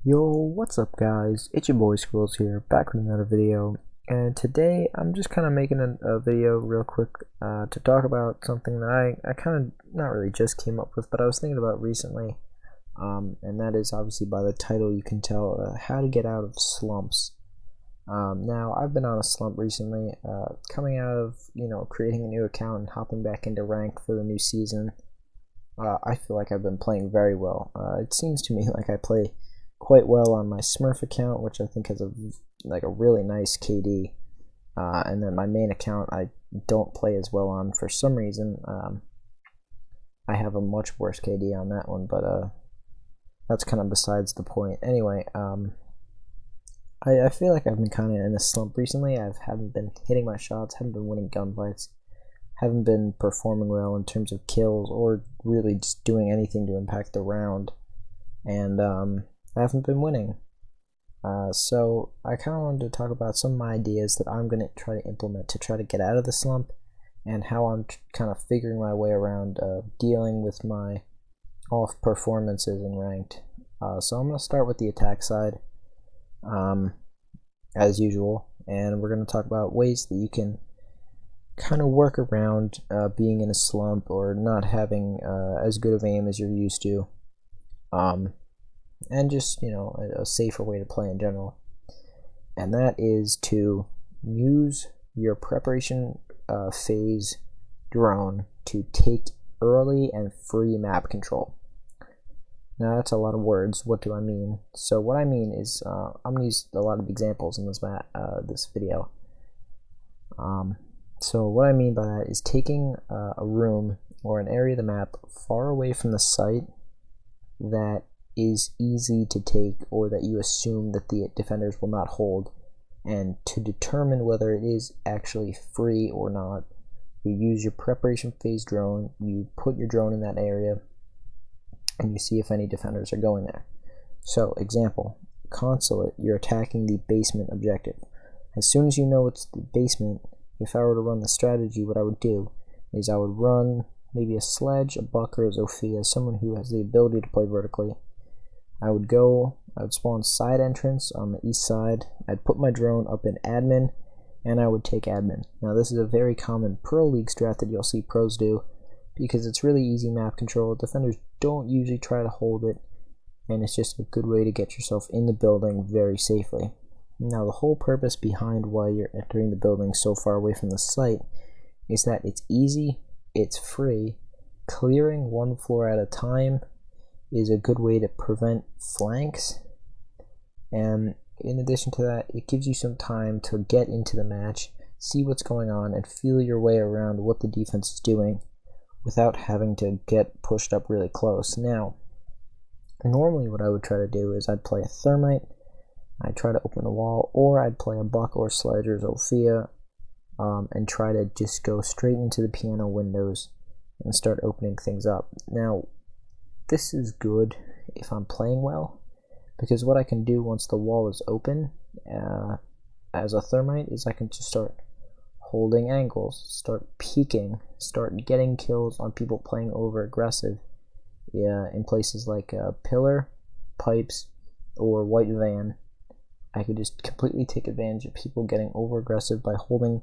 Yo, what's up guys? It's your boy Squirrels here, back with another video. And today I'm just kind of making a video real quick to talk about something that I kind of not really just came up with, but I was thinking about recently. And that is obviously by the title you can tell how to get out of slumps. Now I've been on a slump recently, coming out of creating a new account and hopping back into rank for the new season. I feel like I've been playing very well. It seems to me like I play quite well on my Smurf account, which I think has a really nice KD, and then my main account I don't play as well on for some reason. I have a much worse KD on that one, but that's kind of besides the point. Anyway, I feel like I've been kind of in a slump recently. I haven't been hitting my shots, haven't been winning gunfights, haven't been performing well in terms of kills, or really just doing anything to impact the round, and I haven't been winning. So I kind of wanted to talk about some of my ideas that I'm going to try to implement to try to get out of the slump, and how I'm kind of figuring my way around dealing with my off performances in ranked. So I'm going to start with the attack side, as usual, and we're going to talk about ways that you can kind of work around being in a slump or not having as good of aim as you're used to. And just a safer way to play in general, and that is to use your preparation phase drone to take early and free map control. Now that's a lot of words. What do I mean? So what I mean is I'm going to use a lot of examples in this video. So what I mean by that is taking a room or an area of the map far away from the site that is easy to take, or that you assume that the defenders will not hold, and to determine whether it is actually free or not, you use your preparation phase drone, you put your drone in that area, and you see if any defenders are going there. So example, Consulate, you're attacking the basement objective. As soon as you know it's the basement, if I were to run the strategy, what I would do is I would run maybe a Sledge, a Buck, or a Zofia, someone who has the ability to play vertically. I would spawn side entrance on the east side, I'd put my drone up in admin, and I would take admin. Now this is a very common pro league strat that you'll see pros do, because it's really easy map control. Defenders don't usually try to hold it, and it's just a good way to get yourself in the building very safely. Now the whole purpose behind why you're entering the building so far away from the site is that it's easy, it's free, clearing one floor at a time is a good way to prevent flanks, and in addition to that, it gives you some time to get into the match, see what's going on, and feel your way around what the defense is doing without having to get pushed up really close. Now, normally what I would try to do is I'd play a Thermite, I'd try to open the wall, or I'd play a Buck or Sledge or Zofia, and try to just go straight into the piano windows and start opening things up. Now, this is good if I'm playing well, because what I can do once the wall is open as a Thermite is I can just start holding angles, start peeking, start getting kills on people playing over aggressive in places like Pillar, Pipes, or White Van. I could just completely take advantage of people getting over aggressive by holding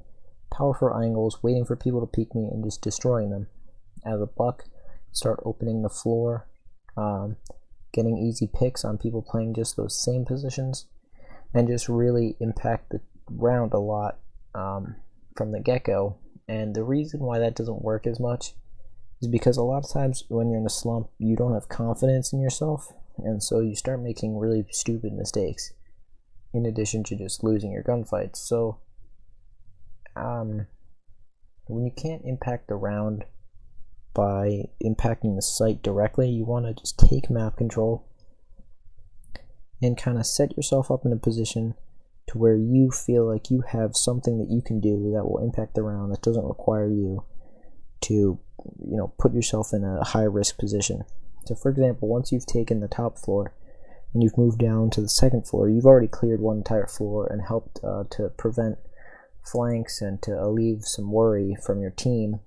powerful angles, waiting for people to peek me, and just destroying them. As a Buck, start opening the floor, getting easy picks on people playing just those same positions, and just really impact the round a lot from the get-go. And the reason why that doesn't work as much is because a lot of times when you're in a slump, you don't have confidence in yourself, and so you start making really stupid mistakes in addition to just losing your gunfights. So when you can't impact the round by impacting the site directly, you want to just take map control and kind of set yourself up in a position to where you feel like you have something that you can do that will impact the round, that doesn't require you to put yourself in a high risk position. So for example, once you've taken the top floor and you've moved down to the second floor, you've already cleared one entire floor and helped to prevent flanks and to alleviate some worry from your team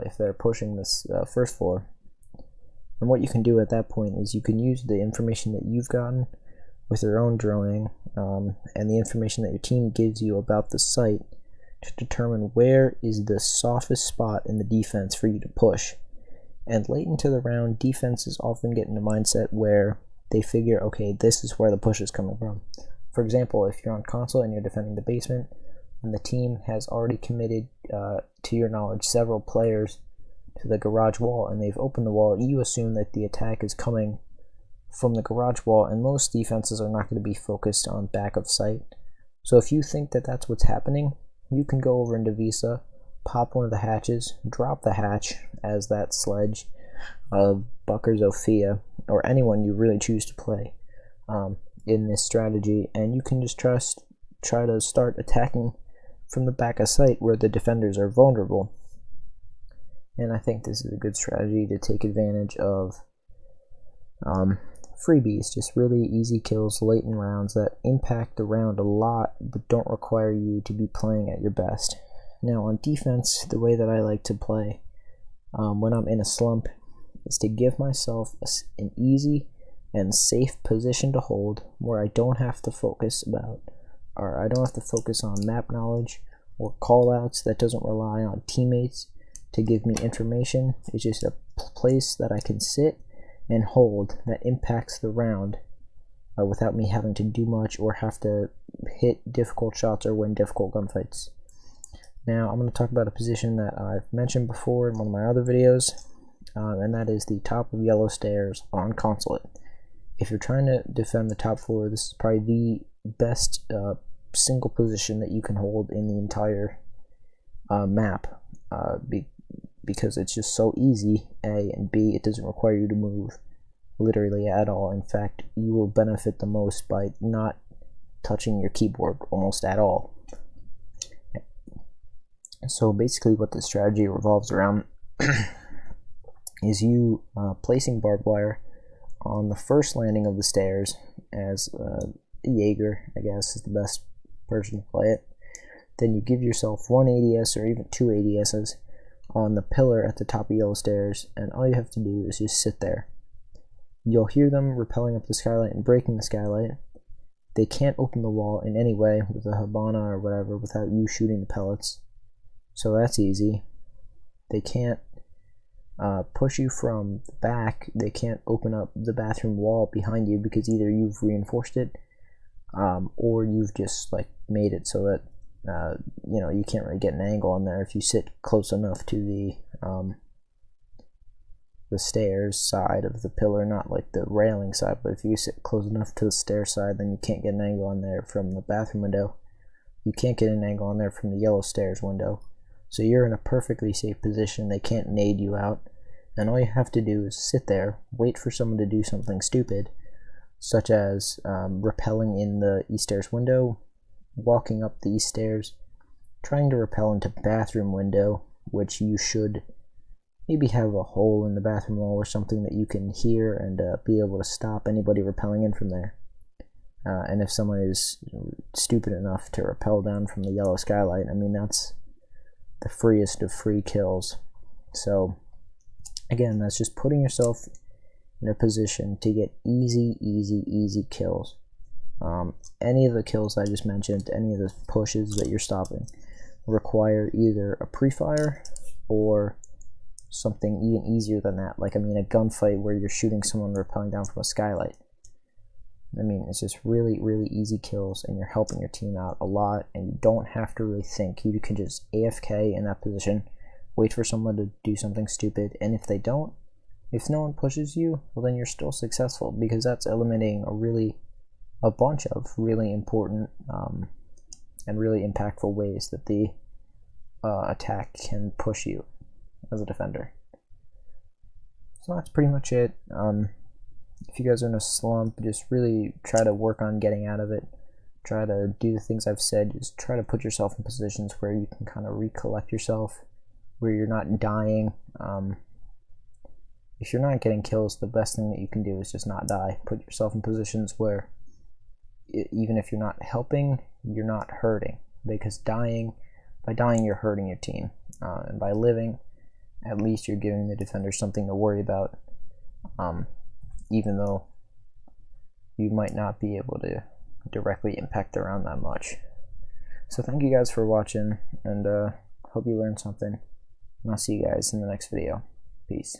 if they're pushing this first floor. And what you can do at that point is you can use the information that you've gotten with your own droning and the information that your team gives you about the site to determine where is the softest spot in the defense for you to push. And late into the round, defenses often get in a mindset where they figure, okay, this is where the push is coming from. For example, if you're on Consulate and you're defending the basement, and the team has already committed, to your knowledge, several players to the garage wall, and they've opened the wall, you assume that the attack is coming from the garage wall, and most defenses are not going to be focused on back of site. So if you think that that's what's happening, you can go over into Visa, pop one of the hatches, drop the hatch as that sledge of Buck or Zofia, or anyone you really choose to play in this strategy, and you can just try to start attacking from the back of site where the defenders are vulnerable. And I think this is a good strategy to take advantage of freebies, just really easy kills late in rounds that impact the round a lot but don't require you to be playing at your best. Now on defense, the way that I like to play when I'm in a slump is to give myself an easy and safe position to hold where I don't have to focus on map knowledge or callouts. That doesn't rely on teammates to give me information. It's just a place that I can sit and hold that impacts the round without me having to do much or have to hit difficult shots or win difficult gunfights. Now I'm going to talk about a position that I've mentioned before in one of my other videos, and that is the top of yellow stairs on Consulate. If you're trying to defend the top floor, this is probably the best single position that you can hold in the entire map, because it's just so easy, A, and B, it doesn't require you to move literally at all. In fact, you will benefit the most by not touching your keyboard almost at all. So basically what the strategy revolves around is you placing barbed wire on the first landing of the stairs as Jaeger, I guess, is the best person to play it. Then you give yourself one ADS or even two ADSs on the pillar at the top of yellow stairs, and all you have to do is just sit there. You'll hear them rappelling up the skylight and breaking the skylight. They can't open the wall in any way with a Habana or whatever without you shooting the pellets, so that's easy. They can't push you from the back. They can't open up the bathroom wall behind you because either you've reinforced it or you've just like made it so that you can't really get an angle on there if you sit close enough to the stairs side of the pillar, not like the railing side, but if you sit close enough to the stair side, then you can't get an angle on there from the bathroom window. You can't get an angle on there from the yellow stairs window. So you're in a perfectly safe position. They can't nade you out, and all you have to do is sit there, wait for someone to do something stupid, such as rappelling in the east stairs window, walking up the east stairs, trying to rappel into bathroom window, which you should maybe have a hole in the bathroom wall or something that you can hear and be able to stop anybody rappelling in from there. And if someone is stupid enough to rappel down from the yellow skylight, I mean, that's the freest of free kills. So again, that's just putting yourself in a position to get easy kills. Any of the kills I just mentioned, any of the pushes that you're stopping, require either a pre-fire or something even easier than that. Like, I mean, a gunfight where you're shooting someone rappelling down from a skylight. I mean, it's just really easy kills, and you're helping your team out a lot, and you don't have to really think. You can just AFK in that position, wait for someone to do something stupid, and if no one pushes you, well, then you're still successful, because that's eliminating a bunch of really important and really impactful ways that the attack can push you as a defender. So that's pretty much it. If you guys are in a slump, just really try to work on getting out of it. Try to do the things I've said. Just try to put yourself in positions where you can kind of recollect yourself, where you're not dying. If you're not getting kills, the best thing that you can do is just not die. Put yourself in positions where even if you're not helping, you're not hurting, because by dying you're hurting your team, and by living, at least you're giving the defender something to worry about even though you might not be able to directly impact around that much. So thank you guys for watching, and hope you learned something, and I'll see you guys in the next video. Peace.